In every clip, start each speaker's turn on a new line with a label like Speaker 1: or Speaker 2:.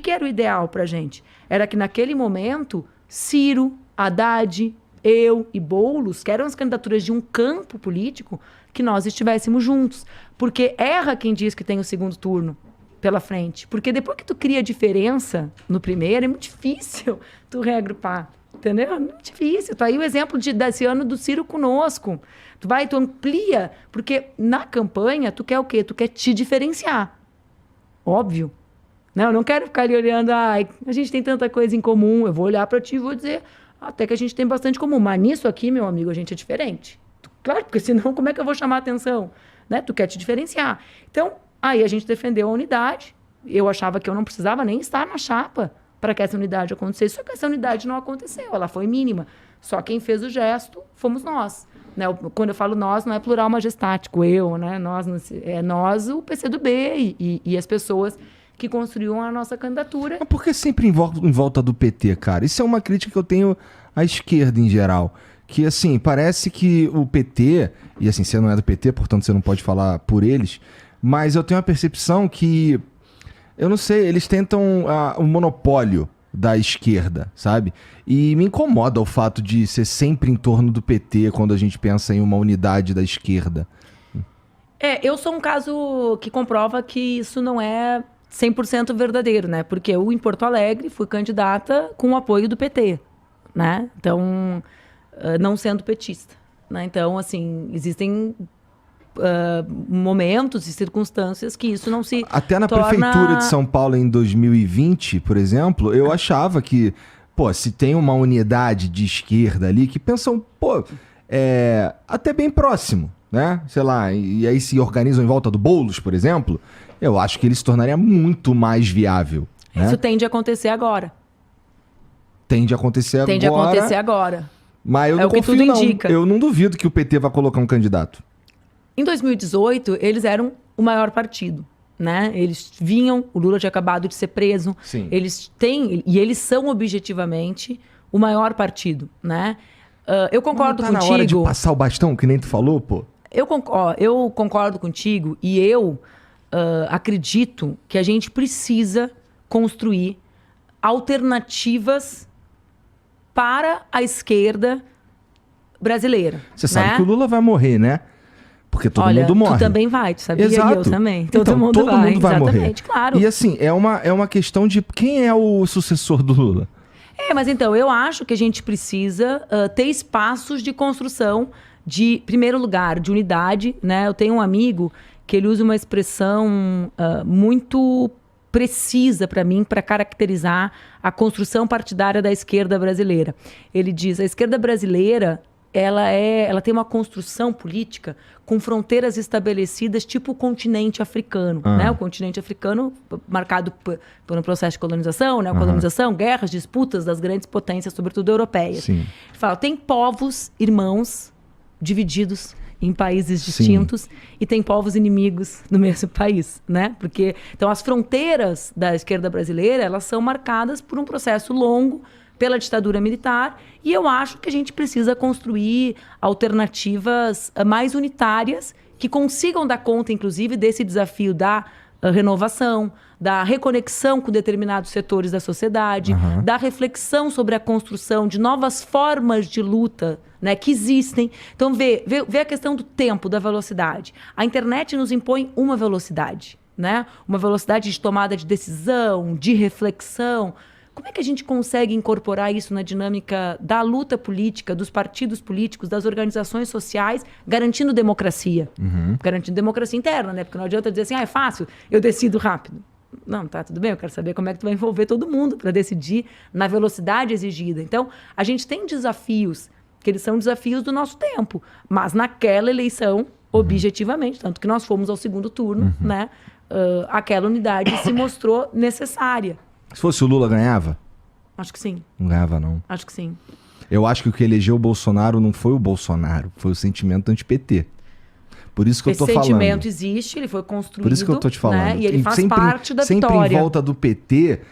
Speaker 1: que era o ideal pra gente? Era que naquele momento, Ciro, Haddad, eu e Boulos, que eram as candidaturas de um campo político, que nós estivéssemos juntos. Porque erra quem diz que tem o segundo turno pela frente. Porque depois que tu cria diferença no primeiro, é muito difícil tu reagrupar. Entendeu? É muito difícil. Tá aí o exemplo desse ano do Ciro conosco. Tu amplia, porque na campanha tu quer o quê? Tu quer te diferenciar. Óbvio. Não, eu não quero ficar ali olhando, a gente tem tanta coisa em comum, eu vou olhar para ti e vou dizer, até que a gente tem bastante comum. Mas nisso aqui, meu amigo, a gente é diferente. Claro, porque senão como é que eu vou chamar a atenção? Né? Tu quer te diferenciar. Então, aí a gente defendeu a unidade. Eu achava que eu não precisava nem estar na chapa para que essa unidade acontecesse. Só que essa unidade não aconteceu, ela foi mínima. Só quem fez o gesto fomos nós. Né? Quando eu falo nós, não é plural majestático, eu, né? Nós, é nós, o PCdoB e as pessoas que construíam a nossa candidatura.
Speaker 2: Mas por que sempre em volta do PT, cara? Isso é uma crítica que eu tenho à esquerda em geral. Que, assim, parece que o PT, e assim, você não é do PT, portanto você não pode falar por eles, mas eu tenho a percepção que, eu não sei, eles tentam o monopólio da esquerda, sabe? E me incomoda o fato de ser sempre em torno do PT quando a gente pensa em uma unidade da esquerda.
Speaker 1: Eu sou um caso que comprova que isso não é 100% verdadeiro, né? Porque eu, em Porto Alegre, fui candidata com o apoio do PT, né? Então, não sendo petista, né? Então, assim, existem momentos e circunstâncias que isso não se
Speaker 2: Até na
Speaker 1: torna...
Speaker 2: Prefeitura de São Paulo em 2020, por exemplo, eu achava que, se tem uma unidade de esquerda ali que pensam, até bem próximo, né? Sei lá, e aí se organizam em volta do Boulos, por exemplo, eu acho que ele se tornaria muito mais viável. Né?
Speaker 1: Isso tende a acontecer agora.
Speaker 2: Tende a acontecer
Speaker 1: agora.
Speaker 2: Mas eu
Speaker 1: é
Speaker 2: não
Speaker 1: o que
Speaker 2: confio,
Speaker 1: tudo
Speaker 2: não.
Speaker 1: indica.
Speaker 2: Eu não duvido que o PT vai colocar um candidato.
Speaker 1: Em 2018, eles eram o maior partido, né? Eles vinham, o Lula tinha acabado de ser preso.
Speaker 2: Sim.
Speaker 1: Eles são objetivamente o maior partido, né? Eu concordo contigo.
Speaker 2: Tá na hora de passar o bastão, que nem tu falou, pô?
Speaker 1: Eu concordo contigo e eu acredito que a gente precisa construir alternativas para a esquerda brasileira.
Speaker 2: Você sabe
Speaker 1: né?
Speaker 2: que o Lula vai morrer, né? Porque todo mundo morre.
Speaker 1: Tu também vai, tu sabia?
Speaker 2: Exato.
Speaker 1: E eu também. Todo mundo
Speaker 2: vai
Speaker 1: Exatamente,
Speaker 2: morrer.
Speaker 1: Claro.
Speaker 2: E assim, é uma questão de quem é o sucessor do Lula.
Speaker 1: Mas então, eu acho que a gente precisa ter espaços de construção de, primeiro lugar, de unidade, né? Eu tenho um amigo que ele usa uma expressão muito precisa para mim, para caracterizar a construção partidária da esquerda brasileira. Ele diz, a esquerda brasileira, ela tem uma construção política com fronteiras estabelecidas tipo o continente africano. Né? O continente africano marcado por um processo de colonização, né? Colonização, guerras, disputas das grandes potências, sobretudo europeias.
Speaker 2: Sim.
Speaker 1: Ele fala, tem povos irmãos divididos em países distintos e tem povos inimigos no mesmo país, né? Porque, então, as fronteiras da esquerda brasileira, elas são marcadas por um processo longo pela ditadura militar, e eu acho que a gente precisa construir alternativas mais unitárias que consigam dar conta, inclusive, desse desafio da renovação, da reconexão com determinados setores da sociedade, da reflexão sobre a construção de novas formas de luta, né, que existem. Então, vê a questão do tempo, da velocidade. A internet nos impõe uma velocidade, né? Uma velocidade de tomada de decisão, de reflexão. Como é que a gente consegue incorporar isso na dinâmica da luta política, dos partidos políticos, das organizações sociais, garantindo democracia? Garantindo democracia interna, né? Porque não adianta dizer assim, é fácil, eu decido rápido. Não, tá, tudo bem, eu quero saber como é que tu vai envolver todo mundo para decidir na velocidade exigida. Então, a gente tem desafios, que eles são desafios do nosso tempo, mas naquela eleição, objetivamente, tanto que nós fomos ao segundo turno, né? Aquela unidade se mostrou necessária.
Speaker 2: Se fosse o Lula, ganhava?
Speaker 1: Acho que sim.
Speaker 2: Não ganhava, não.
Speaker 1: Acho que sim.
Speaker 2: Eu acho que o que elegeu o Bolsonaro não foi o Bolsonaro, foi o sentimento anti-PT. Por isso que eu tô falando. Esse sentimento
Speaker 1: existe, ele foi construído.
Speaker 2: Por isso que eu tô te falando.
Speaker 1: Né? E ele faz parte da
Speaker 2: sempre
Speaker 1: vitória.
Speaker 2: Sempre em volta do PT,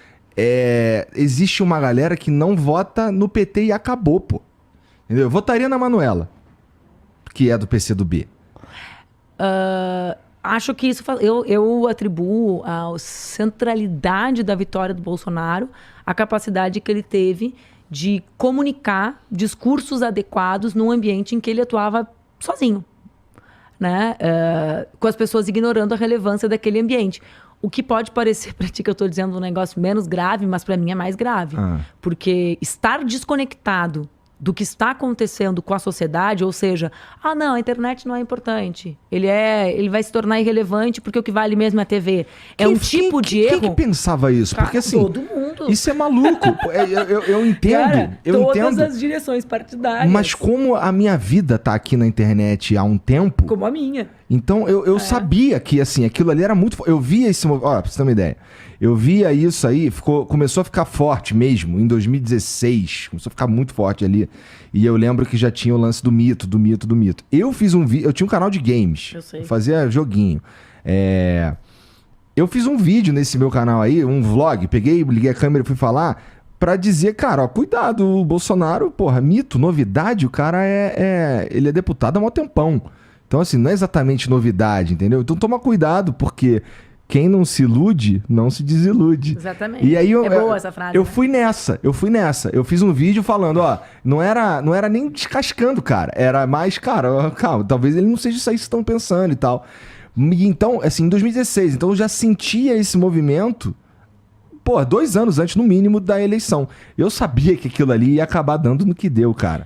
Speaker 2: existe uma galera que não vota no PT e acabou, pô. Entendeu? Eu votaria na Manuela, que é do PCdoB.
Speaker 1: acho que isso eu atribuo a centralidade da vitória do Bolsonaro à capacidade que ele teve de comunicar discursos adequados num ambiente em que ele atuava sozinho, né? Com as pessoas ignorando a relevância daquele ambiente. O que pode parecer para ti que eu estou dizendo um negócio menos grave, mas para mim é mais grave. Porque estar desconectado do que está acontecendo com a sociedade, ou seja, não, a internet não é importante. Ele vai se tornar irrelevante porque o que vale mesmo é a TV. É um tipo de erro.
Speaker 2: Quem que pensava isso?
Speaker 1: Cara,
Speaker 2: porque assim,
Speaker 1: todo mundo.
Speaker 2: Isso é maluco. Eu entendo.
Speaker 1: Cara,
Speaker 2: eu
Speaker 1: todas
Speaker 2: entendo.
Speaker 1: as direções partidárias.
Speaker 2: Mas como a minha vida tá aqui na internet há um tempo.
Speaker 1: Como a minha.
Speaker 2: Então eu sabia que assim, aquilo ali era muito. Eu via esse. Ó, pra você ter uma ideia. Eu via isso aí, começou a ficar forte mesmo em 2016. Começou a ficar muito forte ali. E eu lembro que já tinha o lance do mito. Eu fiz um vídeo. Eu tinha um canal de games.
Speaker 1: Eu sei.
Speaker 2: Eu fazia joguinho. Eu fiz um vídeo nesse meu canal aí, um vlog. Liguei a câmera e fui falar pra dizer, cara, ó, cuidado, o Bolsonaro, porra, mito, novidade, o cara ele é deputado há mó tempão. Então, assim, não é exatamente novidade, entendeu? Então toma cuidado, porque quem não se ilude, não se desilude.
Speaker 1: Exatamente.
Speaker 2: E aí
Speaker 1: boa essa frase.
Speaker 2: Eu fui nessa. Eu fiz um vídeo falando, ó, não era nem descascando, cara. Era mais, cara, ó, calma, talvez ele não seja isso aí que estão pensando e tal. E então, assim, em 2016, então eu já sentia esse movimento, 2 anos antes, no mínimo, da eleição. Eu sabia que aquilo ali ia acabar dando no que deu, cara.